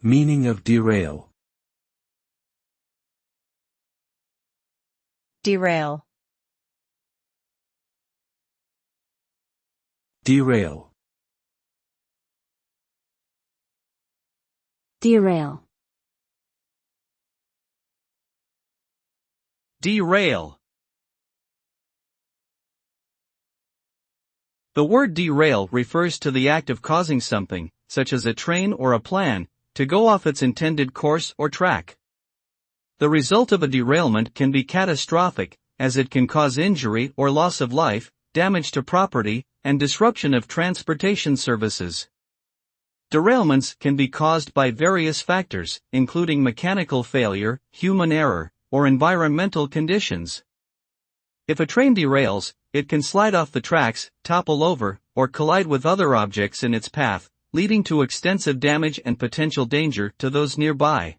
Meaning of derail. Derail. Derail. Derail. Derail. The word derail refers to the act of causing something, such as a train or a plan, to go off its intended course or track. The result of a derailment can be catastrophic, as it can cause injury or loss of life, damage to property, and disruption of transportation services. Derailments can be caused by various factors, including mechanical failure, human error, or environmental conditions. If a train derails, it can slide off the tracks, topple over, or collide with other objects in its path, leading to extensive damage and potential danger to those nearby.